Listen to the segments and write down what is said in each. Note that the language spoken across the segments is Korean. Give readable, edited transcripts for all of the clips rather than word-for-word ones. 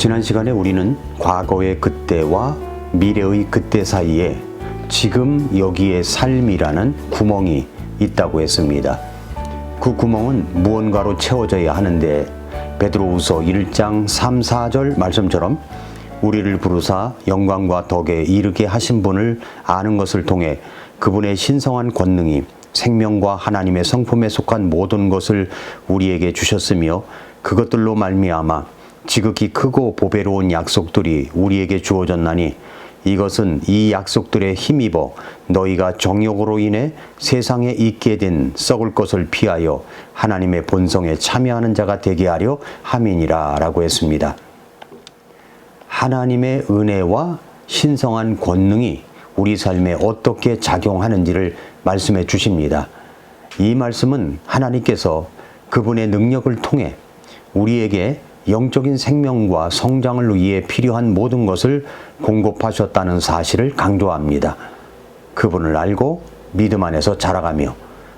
지난 시간에 우리는 과거의 그때와 미래의 그때 사이에 지금 여기에 삶이라는 구멍이 있다고 했습니다. 그 구멍은 무언가로 채워져야 하는데 베드로후서 1장 3, 4절 말씀처럼 우리를 부르사 영광과 덕에 이르게 하신 분을 아는 것을 통해 그분의 신성한 권능이 생명과 하나님의 성품에 속한 모든 것을 우리에게 주셨으며 그것들로 말미암아 지극히 크고 보배로운 약속들이 우리에게 주어졌나니 이것은 이 약속들에 힘입어 너희가 정욕으로 인해 세상에 있게 된 썩을 것을 피하여 하나님의 본성에 참여하는 자가 되게 하려 함이니라 라고 했습니다. 하나님의 은혜와 신성한 권능이 우리 삶에 어떻게 작용하는지를 말씀해 주십니다. 이 말씀은 하나님께서 그분의 능력을 통해 우리에게 영적인 생명과 성장을 위해 필요한 모든 것을 공급하셨다는 사실을 강조합니다. 그분을 알고 믿음 안에서 자라가며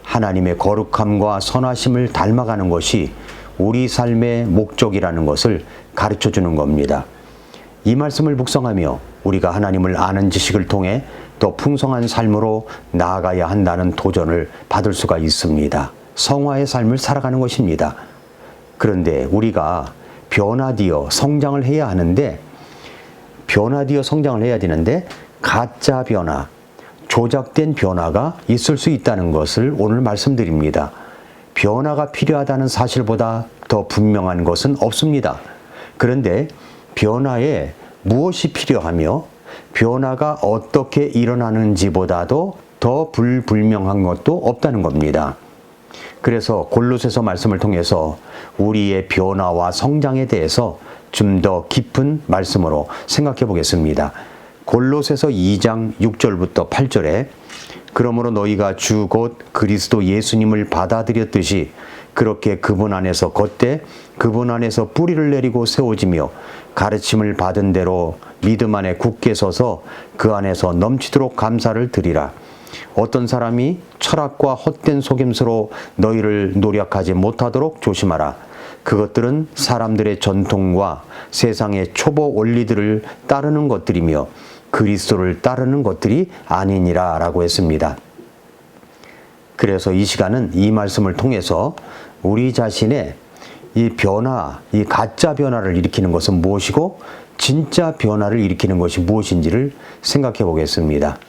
하나님의 거룩함과 선하심을 닮아가는 것이 우리 삶의 목적이라는 것을 가르쳐 주는 겁니다. 이 말씀을 묵상하며 우리가 하나님을 아는 지식을 통해 더 풍성한 삶으로 나아가야 한다는 도전을 받을 수가 있습니다. 성화의 삶을 살아가는 것입니다. 그런데 우리가 변화되어 성장을 해야 하는데 가짜 변화, 조작된 변화가 있을 수 있다는 것을 오늘 말씀드립니다. 변화가 필요하다는 사실보다 더 분명한 것은 없습니다. 그런데 변화에 무엇이 필요하며 변화가 어떻게 일어나는지보다도 더 불분명한 것도 없다는 겁니다. 그래서 골로새서 말씀을 통해서 우리의 변화와 성장에 대해서 좀 더 깊은 말씀으로 생각해 보겠습니다. 골로새서 2장 6절부터 8절에 그러므로 너희가 주 곧 그리스도 예수님을 받아들였듯이 그렇게 그분 안에서 걷되 그분 안에서 뿌리를 내리고 세워지며 가르침을 받은 대로 믿음 안에 굳게 서서 그 안에서 넘치도록 감사를 드리라. 어떤 사람이 철학과 헛된 속임수로 너희를 노력하지 못하도록 조심하라. 그것들은 사람들의 전통과 세상의 초보 원리들을 따르는 것들이며 그리스도를 따르는 것들이 아니니라 라고 했습니다. 그래서 이 시간은 이 말씀을 통해서 우리 자신의 이 변화, 이 가짜 변화를 일으키는 것은 무엇이고 진짜 변화를 일으키는 것이 무엇인지를 생각해 보겠습니다.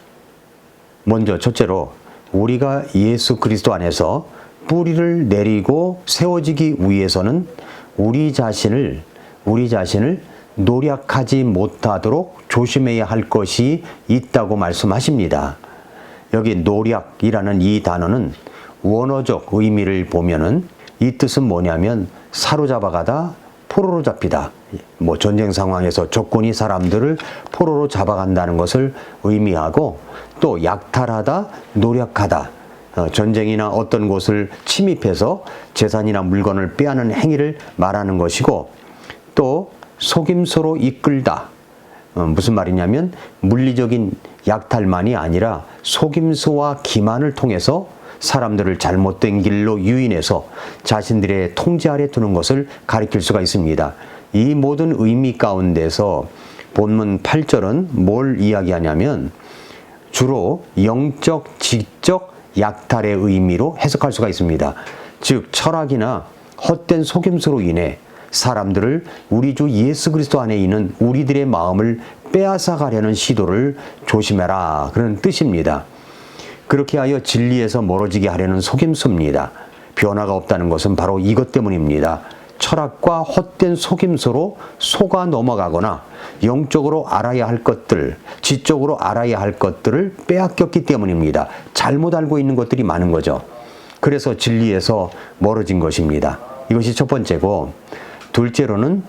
먼저 첫째로 우리가 예수 그리스도 안에서 뿌리를 내리고 세워지기 위해서는 우리 자신을 노력하지 못하도록 조심해야 할 것이 있다고 말씀하십니다. 여기 노력이라는 이 단어는 원어적 의미를 보면은 이 뜻은 뭐냐면 사로잡아가다, 포로로 잡히다. 전쟁 상황에서 적군이 사람들을 포로로 잡아간다는 것을 의미하고 또 약탈하다, 노력하다. 전쟁이나 어떤 곳을 침입해서 재산이나 물건을 빼앗는 행위를 말하는 것이고 또 속임수로 이끌다. 무슨 말이냐면 물리적인 약탈만이 아니라 속임수와 기만을 통해서 사람들을 잘못된 길로 유인해서 자신들의 통제 아래 두는 것을 가리킬 수가 있습니다. 이 모든 의미 가운데서 본문 8절은 뭘 이야기하냐면 주로 영적, 지적 약탈의 의미로 해석할 수가 있습니다. 즉 철학이나 헛된 속임수로 인해 사람들을 우리 주 예수 그리스도 안에 있는 우리들의 마음을 빼앗아 가려는 시도를 조심해라 그런 뜻입니다. 그렇게 하여 진리에서 멀어지게 하려는 속임수입니다. 변화가 없다는 것은 바로 이것 때문입니다. 철학과 헛된 속임수로 속아 넘어가거나 영적으로 알아야 할 것들, 지적으로 알아야 할 것들을 빼앗겼기 때문입니다. 잘못 알고 있는 것들이 많은 거죠. 그래서 진리에서 멀어진 것입니다. 이것이 첫 번째고, 둘째로는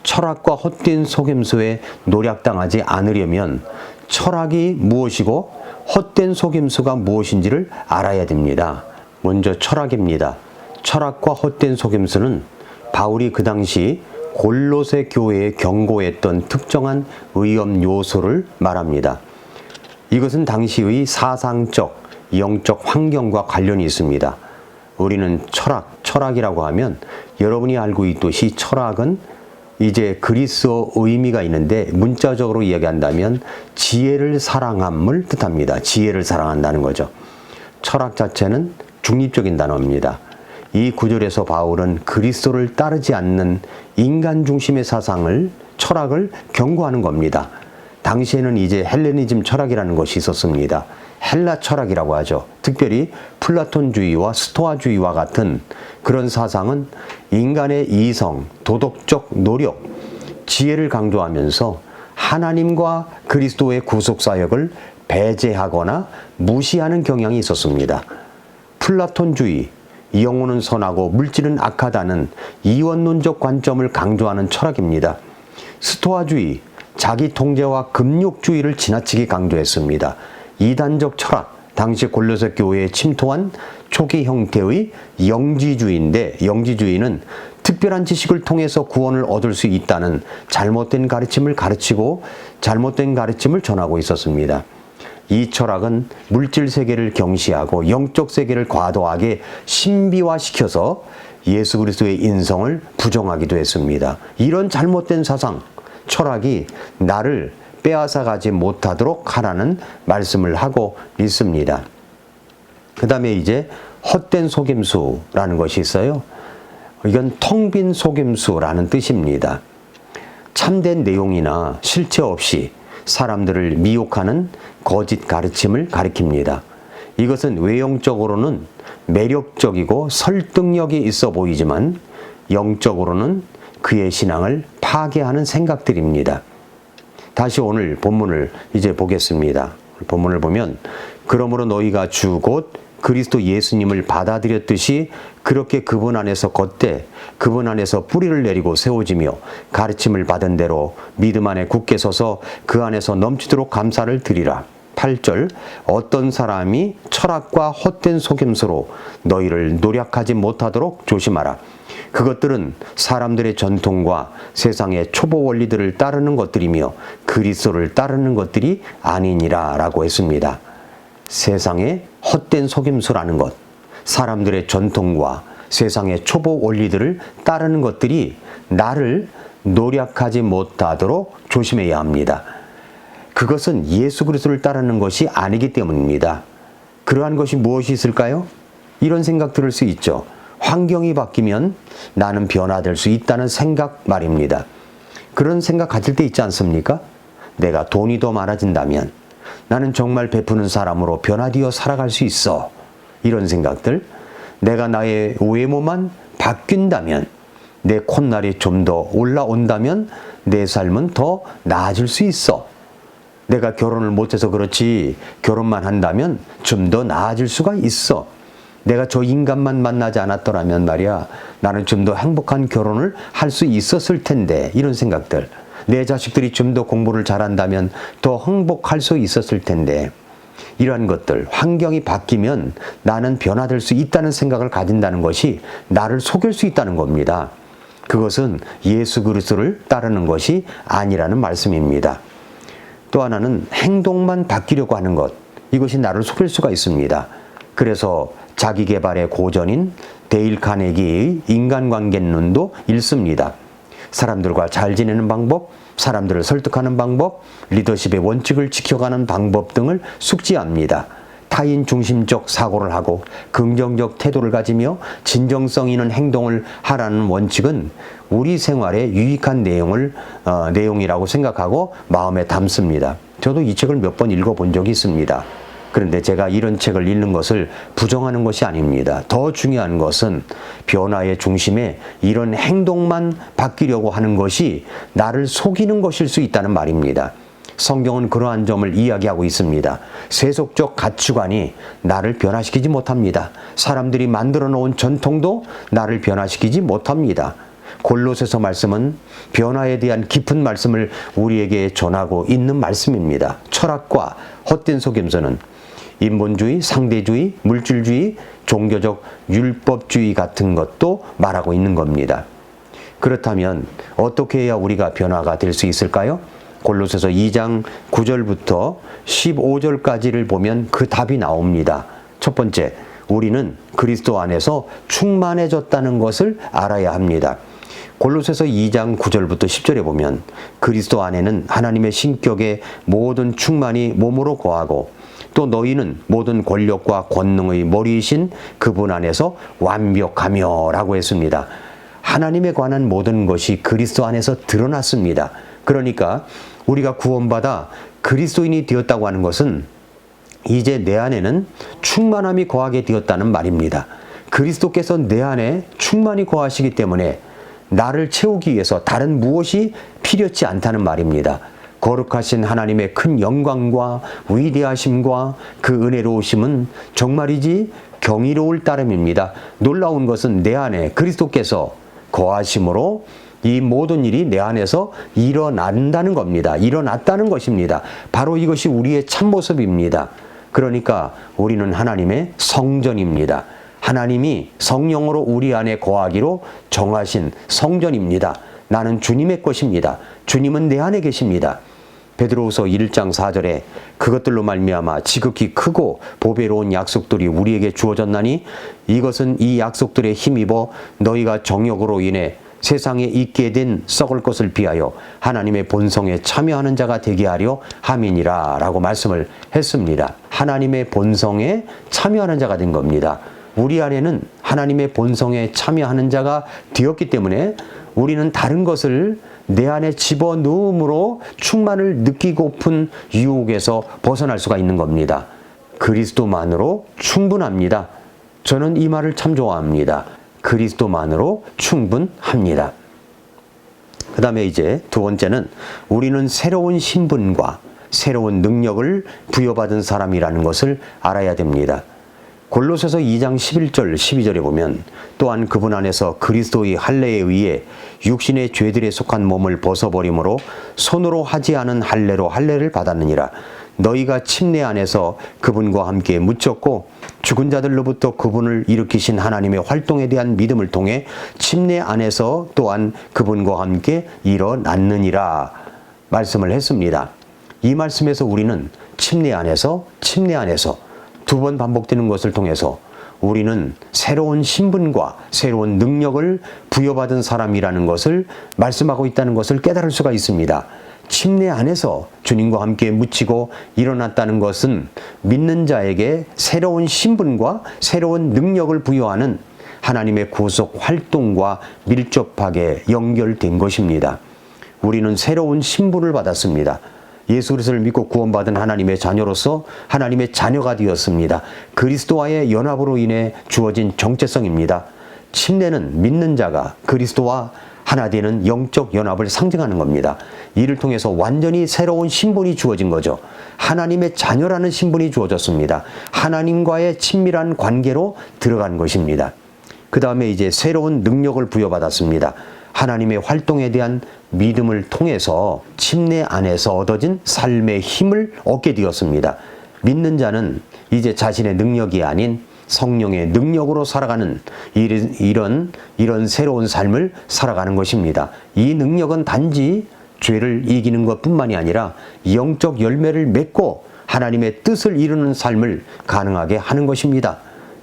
철학과 헛된 속임수에 노략당하지 않으려면 철학이 무엇이고 헛된 속임수가 무엇인지를 알아야 됩니다. 먼저 철학입니다. 철학과 헛된 속임수는 바울이 그 당시 골로새 교회에 경고했던 특정한 위험 요소를 말합니다. 이것은 당시의 사상적, 영적 환경과 관련이 있습니다. 우리는 철학이라고 하면 여러분이 알고 있듯이 철학은 이제 그리스어 의미가 있는데 문자적으로 이야기한다면 지혜를 사랑함을 뜻합니다. 지혜를 사랑한다는 거죠. 철학 자체는 중립적인 단어입니다. 이 구절에서 바울은 그리스도를 따르지 않는 인간 중심의 사상을, 철학을 경고하는 겁니다. 당시에는 이제 헬레니즘 철학이라는 것이 있었습니다. 헬라 철학이라고 하죠. 특별히 플라톤주의와 스토아주의와 같은 그런 사상은 인간의 이성, 도덕적 노력, 지혜를 강조하면서 하나님과 그리스도의 구속사역을 배제하거나 무시하는 경향이 있었습니다. 플라톤주의, 영혼은 선하고 물질은 악하다는 이원론적 관점을 강조하는 철학입니다. 스토아주의, 자기 통제와 금욕주의를 지나치게 강조했습니다. 이단적 철학, 당시 골로새 교회에 침투한 초기 형태의 영지주의인데, 영지주의는 특별한 지식을 통해서 구원을 얻을 수 있다는 잘못된 가르침을 가르치고 잘못된 가르침을 전하고 있었습니다. 이 철학은 물질 세계를 경시하고 영적 세계를 과도하게 신비화시켜서 예수 그리스도의 인성을 부정하기도 했습니다. 이런 잘못된 사상, 철학이 나를 빼앗아가지 못하도록 하라는 말씀을 하고 있습니다. 그 다음에 이제 헛된 속임수라는 것이 있어요. 이건 텅 빈 속임수라는 뜻입니다. 참된 내용이나 실체 없이 사람들을 미혹하는 거짓 가르침을 가리킵니다. 이것은 외형적으로는 매력적이고 설득력이 있어 보이지만 영적으로는 그의 신앙을 파괴하는 생각들입니다. 다시 오늘 본문을 이제 보겠습니다. 본문을 보면 그러므로 너희가 주 곧 그리스도 예수님을 받아들였듯이 그렇게 그분 안에서 걷되 그분 안에서 뿌리를 내리고 세워지며 가르침을 받은 대로 믿음 안에 굳게 서서 그 안에서 넘치도록 감사를 드리라. 8절 어떤 사람이 철학과 헛된 속임수로 너희를 노략하지 못하도록 조심하라. 그것들은 사람들의 전통과 세상의 초보 원리들을 따르는 것들이며 그리스도를 따르는 것들이 아니니라 라고 했습니다. 세상의 헛된 속임수라는 것, 사람들의 전통과 세상의 초보 원리들을 따르는 것들이 나를 노략하지 못하도록 조심해야 합니다. 그것은 예수 그리스도를 따르는 것이 아니기 때문입니다. 그러한 것이 무엇이 있을까요? 이런 생각 들을 수 있죠. 환경이 바뀌면 나는 변화될 수 있다는 생각 말입니다. 그런 생각 가질 때 있지 않습니까? 내가 돈이 더 많아진다면 나는 정말 베푸는 사람으로 변화되어 살아갈 수 있어. 이런 생각들. 내가 나의 외모만 바뀐다면, 내 콧날이 좀 더 올라온다면 내 삶은 더 나아질 수 있어. 내가 결혼을 못해서 그렇지 결혼만 한다면 좀 더 나아질 수가 있어. 내가 저 인간만 만나지 않았더라면 말이야 나는 좀 더 행복한 결혼을 할 수 있었을 텐데. 이런 생각들. 내 자식들이 좀 더 공부를 잘한다면 더 행복할 수 있었을 텐데. 이러한 것들, 환경이 바뀌면 나는 변화될 수 있다는 생각을 가진다는 것이 나를 속일 수 있다는 겁니다. 그것은 예수 그리스도를 따르는 것이 아니라는 말씀입니다. 또 하나는 행동만 바뀌려고 하는 것, 이것이 나를 속일 수가 있습니다. 그래서 자기개발의 고전인 데일 카네기의 인간관계론도 읽습니다. 사람들과 잘 지내는 방법, 사람들을 설득하는 방법, 리더십의 원칙을 지켜가는 방법 등을 숙지합니다. 타인 중심적 사고를 하고 긍정적 태도를 가지며 진정성 있는 행동을 하라는 원칙은 우리 생활에 유익한 내용이라고 생각하고 마음에 담습니다. 저도 이 책을 몇 번 읽어본 적이 있습니다. 그런데 제가 이런 책을 읽는 것을 부정하는 것이 아닙니다. 더 중요한 것은 변화의 중심에 이런 행동만 바뀌려고 하는 것이 나를 속이는 것일 수 있다는 말입니다. 성경은 그러한 점을 이야기하고 있습니다. 세속적 가치관이 나를 변화시키지 못합니다. 사람들이 만들어 놓은 전통도 나를 변화시키지 못합니다. 골로새서 말씀은 변화에 대한 깊은 말씀을 우리에게 전하고 있는 말씀입니다. 철학과 헛된 속임수는 인본주의, 상대주의, 물질주의, 종교적 율법주의 같은 것도 말하고 있는 겁니다. 그렇다면 어떻게 해야 우리가 변화가 될 수 있을까요? 골로새서 2장 9절부터 15절까지를 보면 그 답이 나옵니다. 첫 번째, 우리는 그리스도 안에서 충만해졌다는 것을 알아야 합니다. 골로새서 2장 9절부터 10절에 보면 그리스도 안에는 하나님의 신격의 모든 충만이 몸으로 거하고 또 너희는 모든 권력과 권능의 머리이신 그분 안에서 완벽하며 라고 했습니다. 하나님에 관한 모든 것이 그리스도 안에서 드러났습니다. 그러니까 우리가 구원받아 그리스도인이 되었다고 하는 것은 이제 내 안에는 충만함이 거하게 되었다는 말입니다. 그리스도께서 내 안에 충만히 거하시기 때문에 나를 채우기 위해서 다른 무엇이 필요치 않다는 말입니다. 거룩하신 하나님의 큰 영광과 위대하심과 그 은혜로우심은 정말이지 경이로울 따름입니다. 놀라운 것은 내 안에 그리스도께서 거하심으로 이 모든 일이 내 안에서 일어난다는 겁니다. 일어났다는 것입니다. 바로 이것이 우리의 참모습입니다. 그러니까 우리는 하나님의 성전입니다. 하나님이 성령으로 우리 안에 거하기로 정하신 성전입니다. 나는 주님의 것입니다. 주님은 내 안에 계십니다. 베드로후서 1장 4절에 그것들로 말미암아 지극히 크고 보배로운 약속들이 우리에게 주어졌나니 이것은 이 약속들에 힘입어 너희가 정욕으로 인해 세상에 있게 된 썩을 것을 비하여 하나님의 본성에 참여하는 자가 되게 하려 함이니라 라고 말씀을 했습니다. 하나님의 본성에 참여하는 자가 된 겁니다. 우리 안에는 하나님의 본성에 참여하는 자가 되었기 때문에 우리는 다른 것을 내 안에 집어넣음으로 충만을 느끼고픈 유혹에서 벗어날 수가 있는 겁니다. 그리스도만으로 충분합니다. 저는 이 말을 참 좋아합니다. 그리스도만으로 충분합니다. 그 다음에 이제 두 번째는 우리는 새로운 신분과 새로운 능력을 부여받은 사람이라는 것을 알아야 됩니다. 골로새서 2장 11절 12절에 보면 또한 그분 안에서 그리스도의 할례에 의해 육신의 죄들에 속한 몸을 벗어버림으로 손으로 하지 않은 할례로 할례를 받았느니라. 너희가 침례 안에서 그분과 함께 묻혔고 죽은 자들로부터 그분을 일으키신 하나님의 활동에 대한 믿음을 통해 침례 안에서 또한 그분과 함께 일어났느니라 말씀을 했습니다. 이 말씀에서 우리는 침례 안에서 두 번 반복되는 것을 통해서 우리는 새로운 신분과 새로운 능력을 부여받은 사람이라는 것을 말씀하고 있다는 것을 깨달을 수가 있습니다. 침례 안에서 주님과 함께 묻히고 일어났다는 것은 믿는 자에게 새로운 신분과 새로운 능력을 부여하는 하나님의 구속 활동과 밀접하게 연결된 것입니다. 우리는 새로운 신분을 받았습니다. 예수 그리스도를 믿고 구원받은 하나님의 자녀로서 하나님의 자녀가 되었습니다. 그리스도와의 연합으로 인해 주어진 정체성입니다. 침례는 믿는 자가 그리스도와 하나 되는 영적 연합을 상징하는 겁니다. 이를 통해서 완전히 새로운 신분이 주어진 거죠. 하나님의 자녀라는 신분이 주어졌습니다. 하나님과의 친밀한 관계로 들어간 것입니다. 그 다음에 이제 새로운 능력을 부여받았습니다. 하나님의 활동에 대한 믿음을 통해서 침례 안에서 얻어진 삶의 힘을 얻게 되었습니다. 믿는 자는 이제 자신의 능력이 아닌 성령의 능력으로 살아가는 이런 새로운 삶을 살아가는 것입니다. 이 능력은 단지 죄를 이기는 것뿐만이 아니라 영적 열매를 맺고 하나님의 뜻을 이루는 삶을 가능하게 하는 것입니다.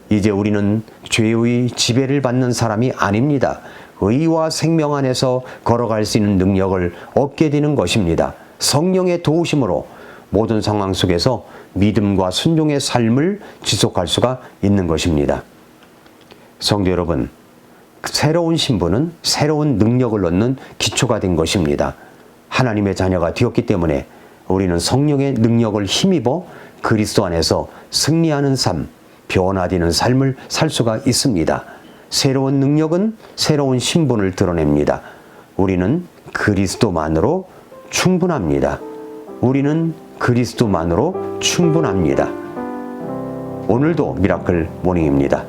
이제 우리는 죄의 지배를 받는 사람이 아닙니다. 의와 생명 안에서 걸어갈 수 있는 능력을 얻게 되는 것입니다. 성령의 도우심으로 모든 상황 속에서 믿음과 순종의 삶을 지속할 수가 있는 것입니다. 성도 여러분, 새로운 신분은 새로운 능력을 얻는 기초가 된 것입니다. 하나님의 자녀가 되었기 때문에 우리는 성령의 능력을 힘입어 그리스도 안에서 승리하는 삶, 변화되는 삶을 살 수가 있습니다. 새로운 능력은 새로운 신분을 드러냅니다. 우리는 그리스도만으로 충분합니다. 우리는 그리스도만으로 충분합니다. 오늘도 미라클 모닝입니다.